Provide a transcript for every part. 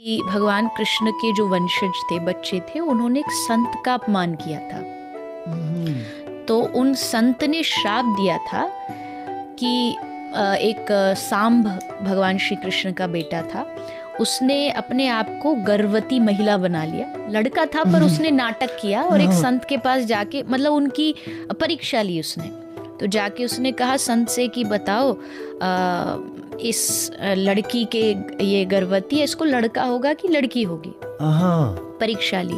कि भगवान कृष्ण के जो वंशज थे, बच्चे थे, उन्होंने एक संत का अपमान किया था। तो उन संत ने श्राप दिया था कि एक सांब भगवान श्री कृष्ण का बेटा था, उसने अपने आप को गर्भवती महिला बना लिया। लड़का था पर उसने नाटक किया और एक संत के पास जाके मतलब उनकी परीक्षा ली उसने। तो जाके उसने कहा संत से कि बताओ इस लड़की के ये गर्भवती है, इसको लड़का होगा कि लड़की होगी। परीक्षा ली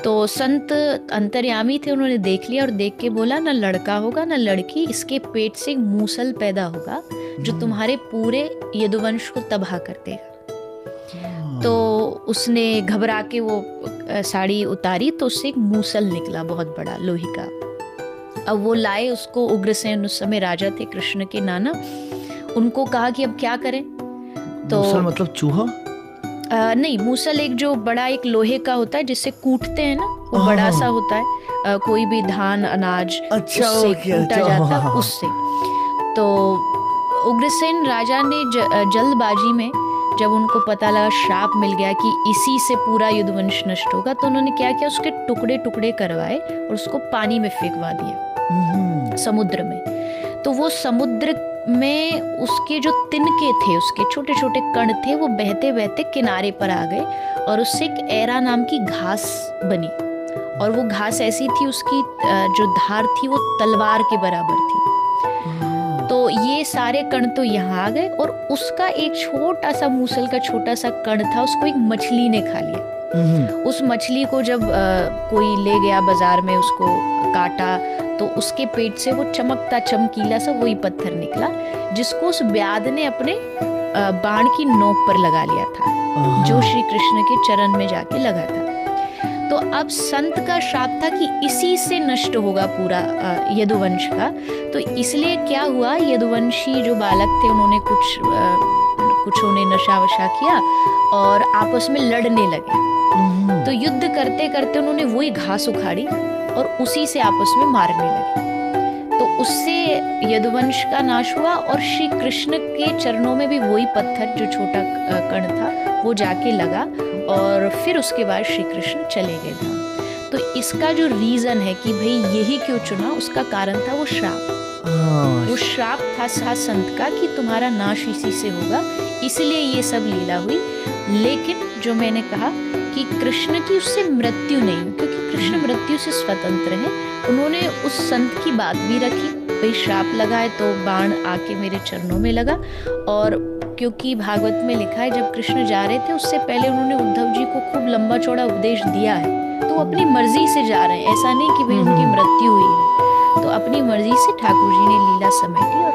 तो संत अंतर्यामी थे, उन्होंने देख लिया और देख के बोला ना लड़का होगा ना लड़की, इसके पेट से मूसल पैदा होगा जो तुम्हारे पूरे यदुवंश को तबाह कर देगा। तो उसने घबरा के वो साड़ी उतारी तो उससे एक मूसल निकला बहुत बड़ा लोहे का। अब वो लाए उसको, उग्रसेन उस समय राजा थे कृष्ण के नाना, उनको कहा कि अब क्या करें। तो मूसल मतलब चूहा? नहीं, मूसल एक जो बड़ा एक लोहे का होता है जिससे कूटते हैं ना, वो बड़ा सा होता है, कोई भी धान अनाज उससे कूटा जाता है उससे। तो उग्रसेन राजा ने जल्दबाजी में जब उनको पता लगा श्राप मिल गया कि इसी से पूरा यदुवंश नष्ट होगा, तो उन्होंने क्या किया, उसके टुकड़े टुकड़े करवाए और उसको पानी में फेंकवा दिया, समुद्र में। तो वो समुद्र में उसके जो तिनके थे, उसके छोटे छोटे कण थे, वो बहते बहते किनारे पर आ गए और उससे एक एरा नाम की घास बनी। और वो घास ऐसी थी, उसकी जो धार थी वो तलवार के बराबर थी। तो ये सारे कण तो यहाँ आ गए और उसका एक छोटा सा मूसल का छोटा सा कण था, उसको एक मछली ने खा लिया। उस मछली को जब कोई ले गया बाजार में, उसको काटा तो उसके पेट से वो चमकता चमकीला सा वही पत्थर निकला जिसको उस व्याध ने अपने बाण की नोक पर लगा लिया था, जो श्री कृष्ण के चरण में जाके लगा था। तो अब संत का श्राप था कि इसी से नष्ट होगा पूरा यदुवंश का। तो इसलिए क्या हुआ, यदुवंशी जो बालक थे उन्होंने कुछ नशा वशा किया और आपस में लड़ने लगे। तो युद्ध करते करते उन्होंने वही घास उखाड़ी और उसी से आपस में मारने लगे। तो उससे यदुवंश का नाश हुआ और श्री कृष्ण के चरणों में भी वही पत्थर जो छोटा कण था वो जाके लगा और फिर उसके बाद श्री कृष्ण चले गए धाम। तो इसका जो रीजन है कि भाई यही क्यों चुना, उसका कारण था वो श्राप। वो श्राप था संत का कि तुम्हारा नाश इसी से होगा, इसलिए ये सब लीला हुई। लेकिन जो मैंने कहा कि कृष्ण की उससे मृत्यु नहीं, क्योंकि कृष्ण मृत्यु से स्वतंत्र है। उन्होंने उस संत की बात भी रखी, भाई श्राप लगा है तो बाण आके मेरे चरणों में लगा। और क्योंकि भागवत में लिखा है जब कृष्ण जा रहे थे उससे पहले उन्होंने उद्धव जी को खूब लंबा चौड़ा उपदेश दिया है, तो वो अपनी मर्जी से जा रहे हैं, ऐसा नहीं कि भाई उनकी मृत्यु हुई है। तो अपनी मर्जी से ठाकुर जी ने लीला समेटी और